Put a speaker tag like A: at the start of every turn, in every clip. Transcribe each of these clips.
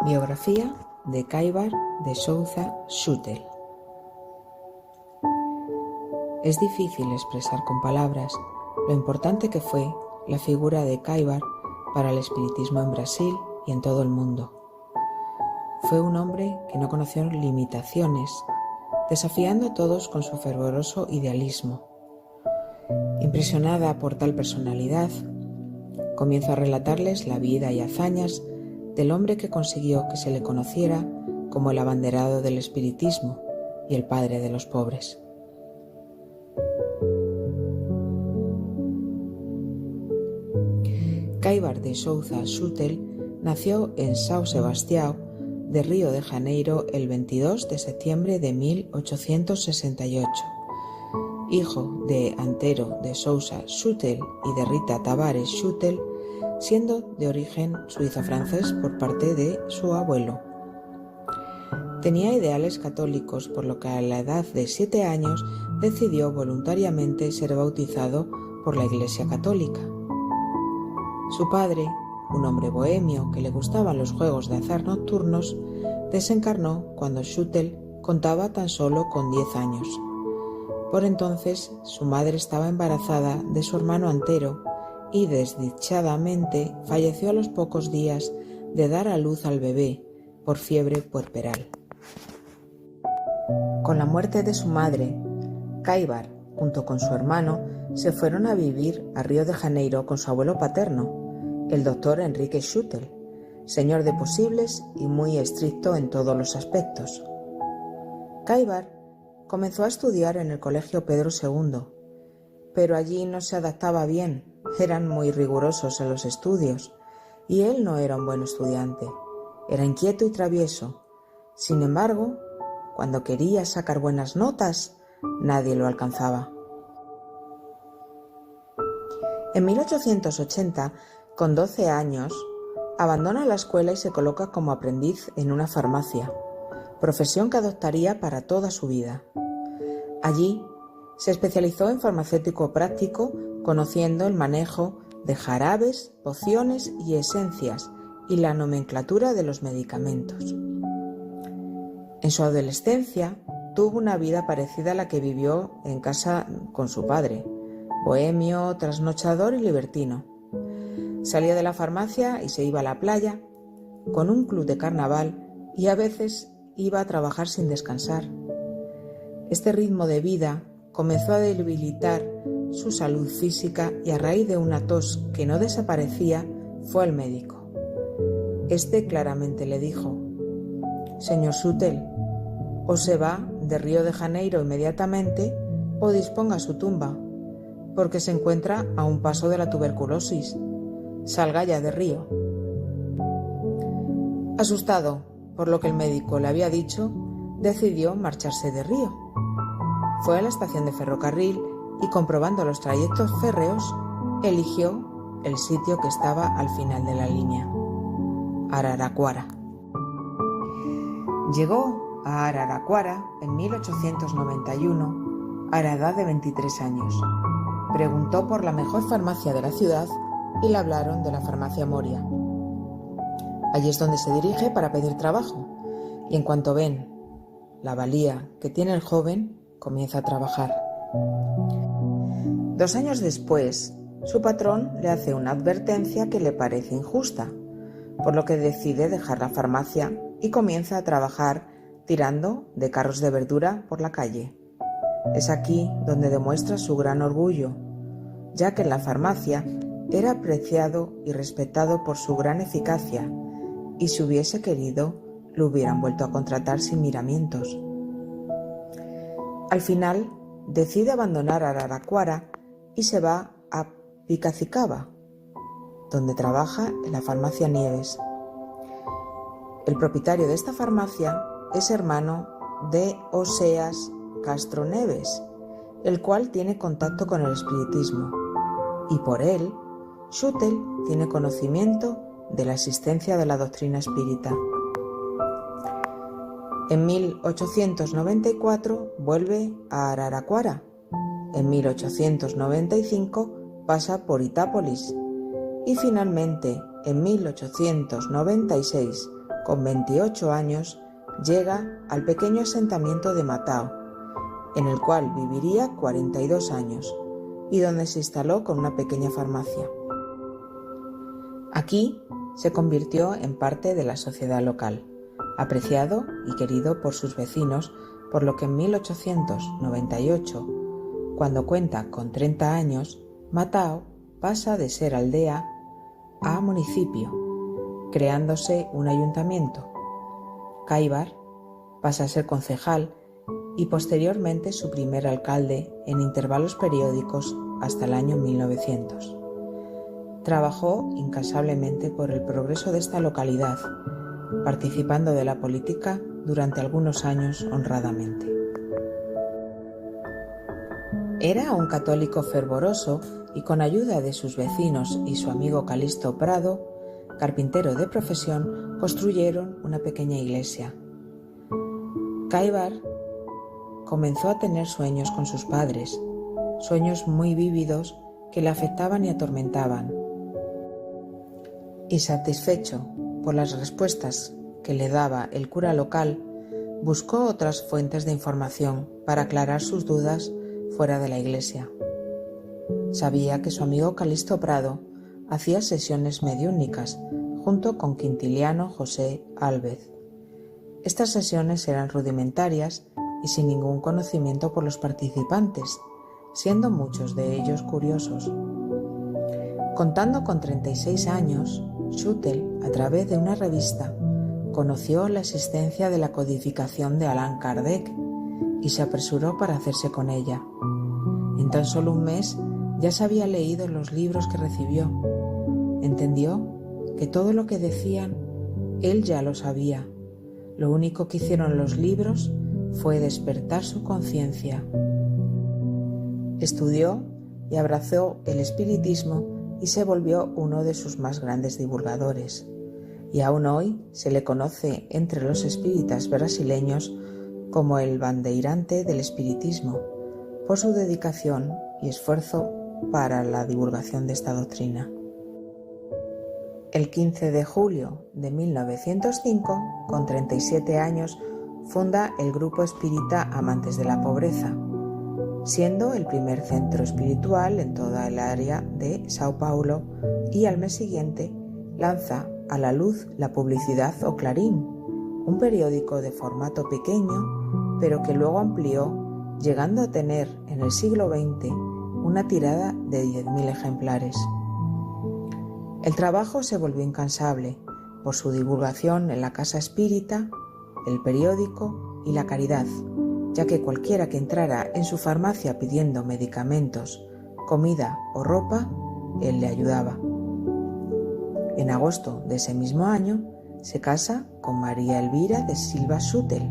A: Biografía de Caibar de Souza Schuttel. Es difícil expresar con palabras lo importante que fue la figura de Caibar para el espiritismo en Brasil y en todo el mundo. Fue un hombre que no conoció limitaciones, desafiando a todos con su fervoroso idealismo. Impresionada por tal personalidad, comienzo a relatarles la vida y hazañas del hombre que consiguió que se le conociera como el abanderado del espiritismo y el padre de los pobres. Caibar de Souza Schuttel nació en São Sebastião de Río de Janeiro el 22 de septiembre de 1868, hijo de Antero de Souza Schuttel y de Rita Tavares Schuttel, siendo de origen suizo-francés por parte de su abuelo. Tenía ideales católicos, por lo que a la edad de 7 años decidió voluntariamente ser bautizado por la Iglesia Católica. Su padre, un hombre bohemio que le gustaban los juegos de azar nocturnos, desencarnó cuando Schuttel contaba tan solo con 10 años. Por entonces, su madre estaba embarazada de su hermano Antero y desdichadamente falleció a los pocos días de dar a luz al bebé por fiebre puerperal. Con la muerte de su madre, Caibar, junto con su hermano, se fueron a vivir a Río de Janeiro con su abuelo paterno, el doctor Enrique Schuttel, señor de posibles y muy estricto en todos los aspectos. Caibar comenzó a estudiar en el Colegio Pedro II, pero allí no se adaptaba bien. Eran muy rigurosos en los estudios y él no era un buen estudiante. Era inquieto y travieso. Sin embargo, cuando quería sacar buenas notas, nadie lo alcanzaba. En 1880, con 12 años, abandona la escuela y se coloca como aprendiz en una farmacia, profesión que adoptaría para toda su vida. Allí se especializó en farmacéutico práctico, conociendo el manejo de jarabes, pociones y esencias y la nomenclatura de los medicamentos. En su adolescencia tuvo una vida parecida a la que vivió en casa con su padre, bohemio, trasnochador y libertino. Salía de la farmacia y se iba a la playa, con un club de carnaval, y a veces iba a trabajar sin descansar. Este ritmo de vida comenzó a debilitar su salud física y a raíz de una tos que no desaparecía fue al médico. Este claramente le dijo: «Señor Schuttel, o se va de Río de Janeiro inmediatamente o disponga su tumba, porque se encuentra a un paso de la tuberculosis. Salga ya de Río». Asustado por lo que el médico le había dicho, decidió marcharse de Río. Fue a la estación de ferrocarril y, comprobando los trayectos férreos, eligió el sitio que estaba al final de la línea: Araraquara. Llegó a Araraquara en 1891 a la edad de 23 años. Preguntó por la mejor farmacia de la ciudad y le hablaron de la farmacia Moria. Allí es donde se dirige para pedir trabajo, y en cuanto ven la valía que tiene el joven, comienza a trabajar. 2 años después, su patrón le hace una advertencia que le parece injusta, por lo que decide dejar la farmacia y comienza a trabajar tirando de carros de verdura por la calle. Es aquí donde demuestra su gran orgullo, ya que en la farmacia era apreciado y respetado por su gran eficacia, y si hubiese querido, lo hubieran vuelto a contratar sin miramientos. Al final, decide abandonar Araraquara y se va a Piracicaba, donde trabaja en la farmacia Nieves. El propietario de esta farmacia es hermano de Oseas Castro Neves, el cual tiene contacto con el espiritismo, y por él, Schuttel tiene conocimiento de la existencia de la doctrina espírita. En 1894 vuelve a Araraquara. En 1895 pasa por Itápolis y finalmente en 1896, con 28 años, llega al pequeño asentamiento de Matao, en el cual viviría 42 años y donde se instaló con una pequeña farmacia. Aquí se convirtió en parte de la sociedad local, apreciado y querido por sus vecinos, por lo que en 1898, cuando cuenta con 30 años, Matao pasa de ser aldea a municipio, creándose un ayuntamiento. Caibar pasa a ser concejal y posteriormente su primer alcalde en intervalos periódicos hasta el año 1900. Trabajó incansablemente por el progreso de esta localidad, participando de la política durante algunos años honradamente. Era un católico fervoroso y con ayuda de sus vecinos y su amigo Calixto Prado, carpintero de profesión, construyeron una pequeña iglesia. Caibar comenzó a tener sueños con sus padres, sueños muy vívidos que le afectaban y atormentaban. Y satisfecho por las respuestas que le daba el cura local, buscó otras fuentes de información para aclarar sus dudas fuera de la iglesia. Sabía que su amigo Calixto Prado hacía sesiones mediúnicas junto con Quintiliano José Álvez. Estas sesiones eran rudimentarias y sin ningún conocimiento por los participantes, siendo muchos de ellos curiosos. Contando con 36 años, Schüttel, a través de una revista, conoció la existencia de la codificación de Allan Kardec y se apresuró para hacerse con ella. En tan solo un mes ya se había leído los libros que recibió. Entendió que todo lo que decían él ya lo sabía. Lo único que hicieron los libros fue despertar su conciencia. Estudió y abrazó el espiritismo y se volvió uno de sus más grandes divulgadores. Y aún hoy se le conoce entre los espíritas brasileños como el bandeirante del espiritismo, por su dedicación y esfuerzo para la divulgación de esta doctrina. El 15 de julio de 1905, con 37 años, funda el Grupo Espírita Amantes de la Pobreza, siendo el primer centro espiritual en toda el área de Sao Paulo, y al mes siguiente lanza a la luz la publicidad O Clarín, un periódico de formato pequeño, pero que luego amplió, llegando a tener en el siglo XX una tirada de 10.000 ejemplares. El trabajo se volvió incansable por su divulgación en la casa espírita, el periódico y la caridad, ya que cualquiera que entrara en su farmacia pidiendo medicamentos, comida o ropa, él le ayudaba. En agosto de ese mismo año se casa con María Elvira de Silva Schüttel.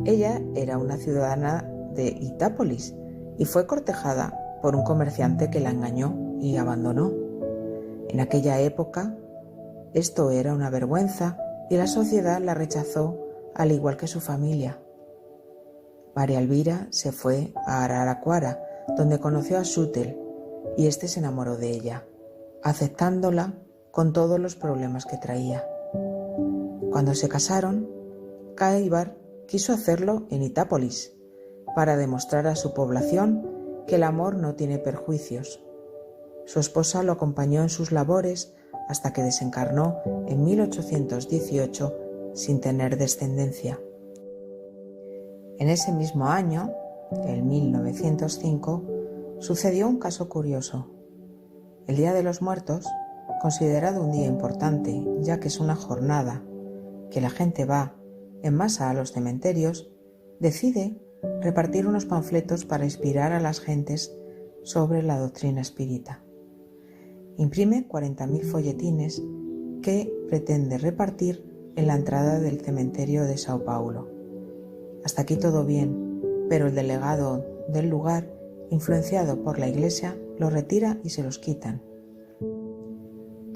A: Ella era una ciudadana de Itápolis y fue cortejada por un comerciante que la engañó y abandonó. En aquella época esto era una vergüenza y la sociedad la rechazó al igual que su familia. María Elvira se fue a Araraquara, donde conoció a Schüttel, y éste se enamoró de ella, aceptándola con todos los problemas que traía. Cuando se casaron, Caibar quiso hacerlo en Itápolis, para demostrar a su población que el amor no tiene perjuicios. Su esposa lo acompañó en sus labores hasta que desencarnó en 1818 sin tener descendencia. En ese mismo año, en 1905, sucedió un caso curioso. El Día de los Muertos, considerado un día importante, ya que es una jornada que la gente va en masa a los cementerios, decide repartir unos panfletos para inspirar a las gentes sobre la doctrina espírita. Imprime 40.000 folletines que pretende repartir en la entrada del cementerio de Sao Paulo. Hasta aquí todo bien, pero el delegado del lugar, influenciado por la iglesia, los retira y se los quitan.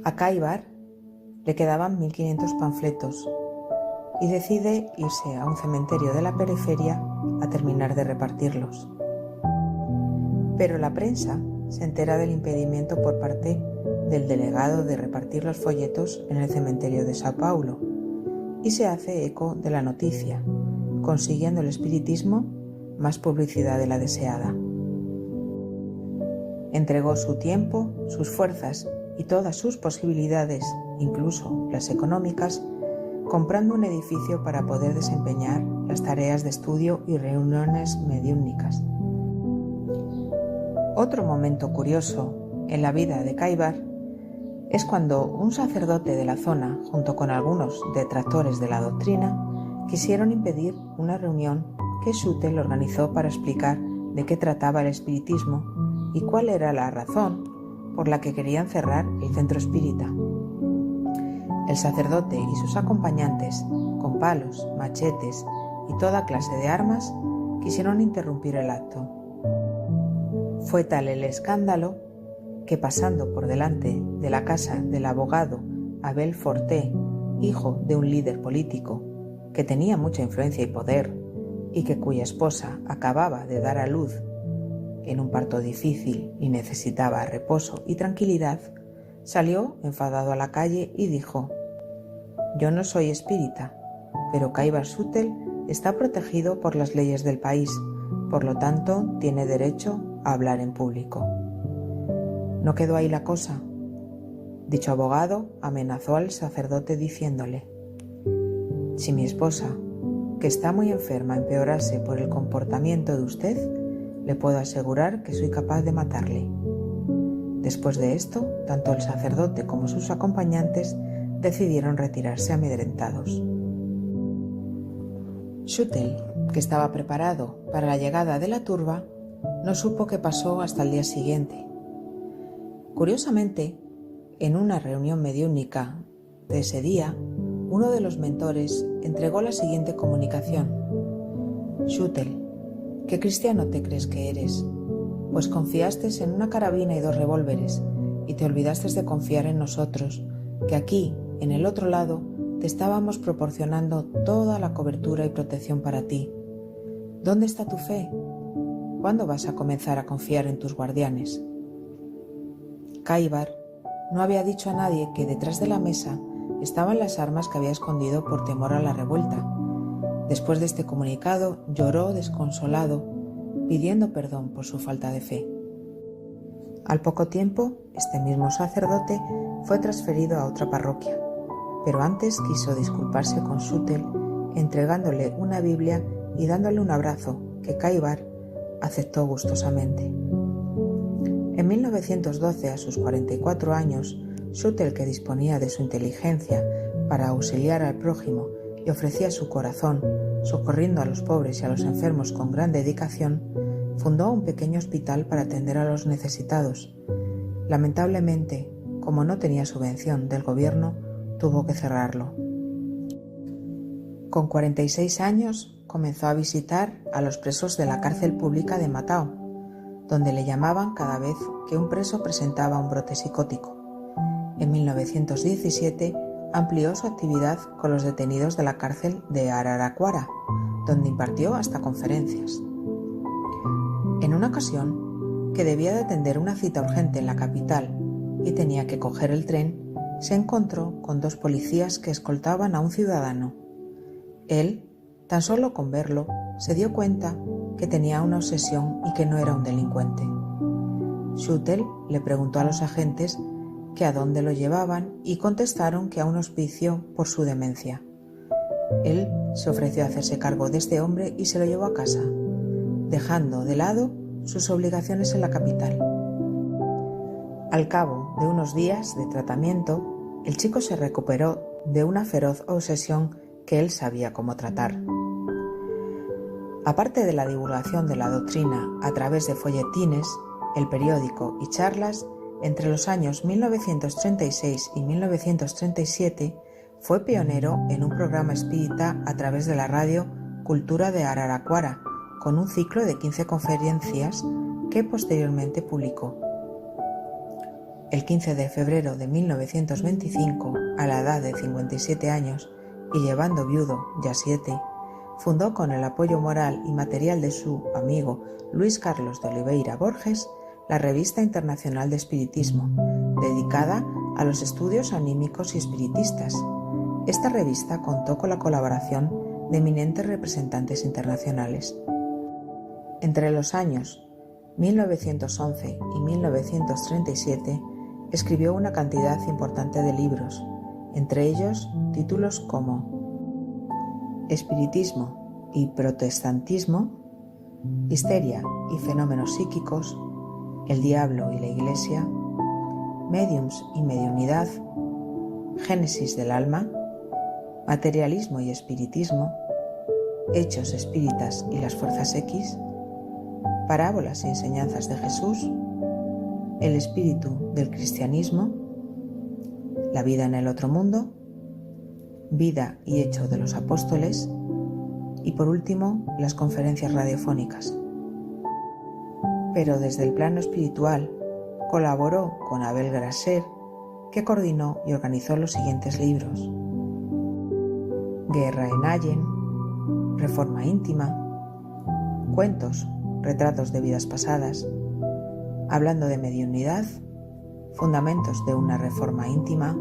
A: A Caibar le quedaban 1.500 panfletos y decide irse a un cementerio de la periferia a terminar de repartirlos. Pero la prensa se entera del impedimento por parte del delegado de repartir los folletos en el cementerio de Sao Paulo y se hace eco de la noticia, consiguiendo el espiritismo más publicidad de la deseada. Entregó su tiempo, sus fuerzas y todas sus posibilidades, incluso las económicas, comprando un edificio para poder desempeñar las tareas de estudio y reuniones mediúmnicas. Otro momento curioso en la vida de Kaivar es cuando un sacerdote de la zona, junto con algunos detractores de la doctrina, quisieron impedir una reunión que Schutel organizó para explicar de qué trataba el espiritismo y cuál era la razón por la que querían cerrar el centro espírita. El sacerdote y sus acompañantes, con palos, machetes y toda clase de armas, quisieron interrumpir el acto. Fue tal el escándalo que, pasando por delante de la casa del abogado Abel Forté, hijo de un líder político que tenía mucha influencia y poder y cuya esposa acababa de dar a luz en un parto difícil y necesitaba reposo y tranquilidad, salió enfadado a la calle y dijo: «Yo no soy espírita, pero Kaivar Schutel está protegido por las leyes del país, por lo tanto tiene derecho a hablar en público». No quedó ahí la cosa. Dicho abogado amenazó al sacerdote diciéndole: «Si mi esposa, que está muy enferma, empeorase por el comportamiento de usted, le puedo asegurar que soy capaz de matarle». Después de esto, tanto el sacerdote como sus acompañantes decidieron retirarse amedrentados. Schutel, que estaba preparado para la llegada de la turba, no supo qué pasó hasta el día siguiente. Curiosamente, en una reunión mediúnica de ese día, uno de los mentores entregó la siguiente comunicación: «Schutel, ¿qué cristiano te crees que eres? Pues confiaste en una carabina y 2 revólveres y te olvidaste de confiar en nosotros, que aquí, en el otro lado, te estábamos proporcionando toda la cobertura y protección para ti. ¿Dónde está tu fe? ¿Cuándo vas a comenzar a confiar en tus guardianes?». Kaivar no había dicho a nadie que detrás de la mesa estaban las armas que había escondido por temor a la revuelta. Después de este comunicado, lloró desconsolado, pidiendo perdón por su falta de fe. Al poco tiempo, este mismo sacerdote fue transferido a otra parroquia, pero antes quiso disculparse con Schutel, entregándole una Biblia y dándole un abrazo que Kaivar aceptó gustosamente. En 1912, a sus 44 años, Schutel, que disponía de su inteligencia para auxiliar al prójimo y ofrecía su corazón, socorriendo a los pobres y a los enfermos con gran dedicación, fundó un pequeño hospital para atender a los necesitados. Lamentablemente, como no tenía subvención del gobierno, tuvo que cerrarlo. Con 46 años comenzó a visitar a los presos de la cárcel pública de Matao, donde le llamaban cada vez que un preso presentaba un brote psicótico. En 1917 amplió su actividad con los detenidos de la cárcel de Araraquara, donde impartió hasta conferencias. En una ocasión, que debía de atender una cita urgente en la capital y tenía que coger el tren, se encontró con 2 policías que escoltaban a un ciudadano. Él, tan solo con verlo, se dio cuenta que tenía una obsesión y que no era un delincuente. Schutel le preguntó a los agentes que a dónde lo llevaban y contestaron que a un hospicio por su demencia. Él se ofreció a hacerse cargo de este hombre y se lo llevó a casa, dejando de lado sus obligaciones en la capital. Al cabo de unos días de tratamiento, el chico se recuperó de una feroz obsesión que él sabía cómo tratar. Aparte de la divulgación de la doctrina a través de folletines, el periódico y charlas, entre los años 1936 y 1937 fue pionero en un programa espírita a través de la radio Cultura de Araraquara, con un ciclo de 15 conferencias que posteriormente publicó. El 15 de febrero de 1925, a la edad de 57 años y llevando viudo ya 7, fundó con el apoyo moral y material de su amigo Luis Carlos de Oliveira Borges la Revista Internacional de Espiritismo, dedicada a los estudios anímicos y espiritistas. Esta revista contó con la colaboración de eminentes representantes internacionales. Entre los años 1911 y 1937 escribió una cantidad importante de libros, entre ellos títulos como Espiritismo y Protestantismo, Histeria y fenómenos psíquicos, El diablo y la Iglesia, Médiums y mediunidad, Génesis del alma, Materialismo y espiritismo, Hechos espíritas y las fuerzas X, Parábolas y enseñanzas de Jesús, El espíritu del cristianismo, La vida en el otro mundo, Vida y hecho de los apóstoles y por último las conferencias radiofónicas. Pero desde el plano espiritual colaboró con Abel Grasser, que coordinó y organizó los siguientes libros: Guerra en Allen, Reforma íntima, Cuentos, retratos de vidas pasadas, Hablando de mediunidad, Fundamentos de una reforma íntima,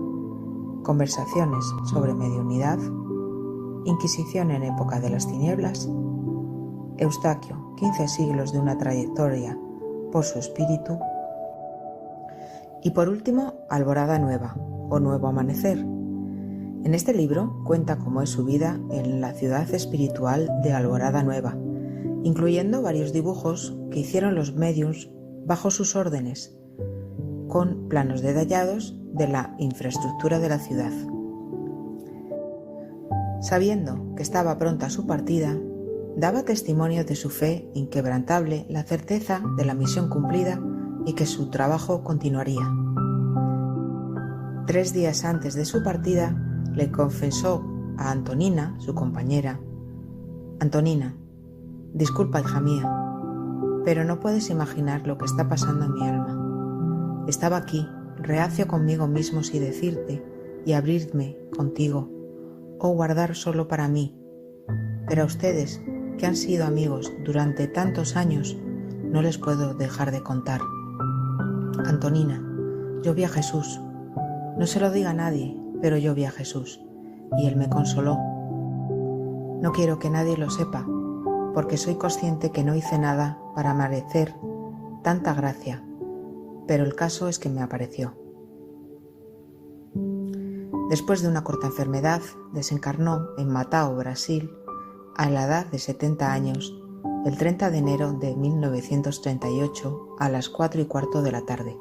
A: Conversaciones sobre mediunidad, Inquisición en época de las tinieblas, Eustaquio, 15 siglos de una trayectoria por su espíritu, y por último, Alborada Nueva o Nuevo Amanecer. En este libro cuenta cómo es su vida en la ciudad espiritual de Alborada Nueva, incluyendo varios dibujos que hicieron los médiums bajo sus órdenes, con planos detallados de la infraestructura de la ciudad. Sabiendo que estaba pronta su partida, daba testimonio de su fe inquebrantable, la certeza de la misión cumplida y que su trabajo continuaría. 3 días antes de su partida, le confesó a Antonina, su compañera: Antonina, disculpa, hija mía, pero no puedes imaginar lo que está pasando en mi alma. Estaba aquí, reacio conmigo mismo si decirte y abrirme contigo, o guardar solo para mí. Pero a ustedes, que han sido amigos durante tantos años, no les puedo dejar de contar. Antonina, yo vi a Jesús. No se lo diga a nadie, pero yo vi a Jesús, y Él me consoló. No quiero que nadie lo sepa, porque soy consciente que no hice nada para merecer tanta gracia, pero el caso es que me apareció. Después de una corta enfermedad, desencarnó en Matao, Brasil, a la edad de 70 años, el 30 de enero de 1938 a las 4:15 de la tarde.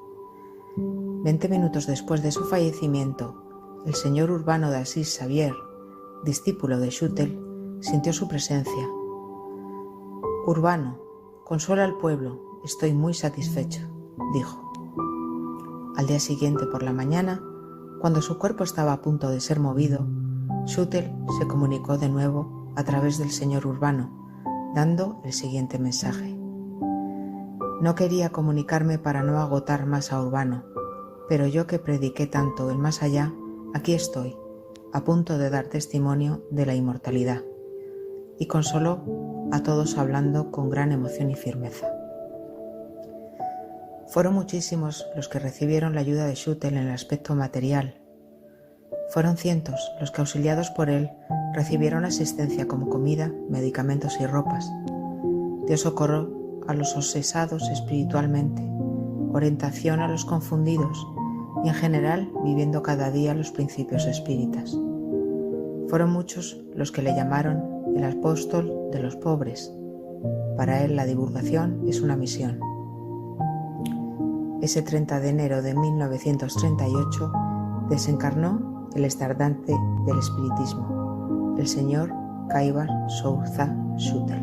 A: 20 minutos después de su fallecimiento, el señor Urbano de Asís Xavier, discípulo de Schüttel, sintió su presencia. Urbano, consuela al pueblo, estoy muy satisfecho, dijo. Al día siguiente por la mañana, cuando su cuerpo estaba a punto de ser movido, Schüttel se comunicó de nuevo a través del señor Urbano, dando el siguiente mensaje. No quería comunicarme para no agotar más a Urbano, pero yo que prediqué tanto el más allá, aquí estoy, a punto de dar testimonio de la inmortalidad, y consoló a todos hablando con gran emoción y firmeza. Fueron muchísimos los que recibieron la ayuda de Schüttel en el aspecto material. Fueron cientos los que, auxiliados por él, recibieron asistencia como comida, medicamentos y ropas. Dio socorro a los obsesados espiritualmente, orientación a los confundidos y en general viviendo cada día los principios espíritas. Fueron muchos los que le llamaron el apóstol de los pobres. Para él la divulgación es una misión. Ese 30 de enero de 1938 desencarnó el estandarte del espiritismo, el señor Kaivar Souza Schüttel.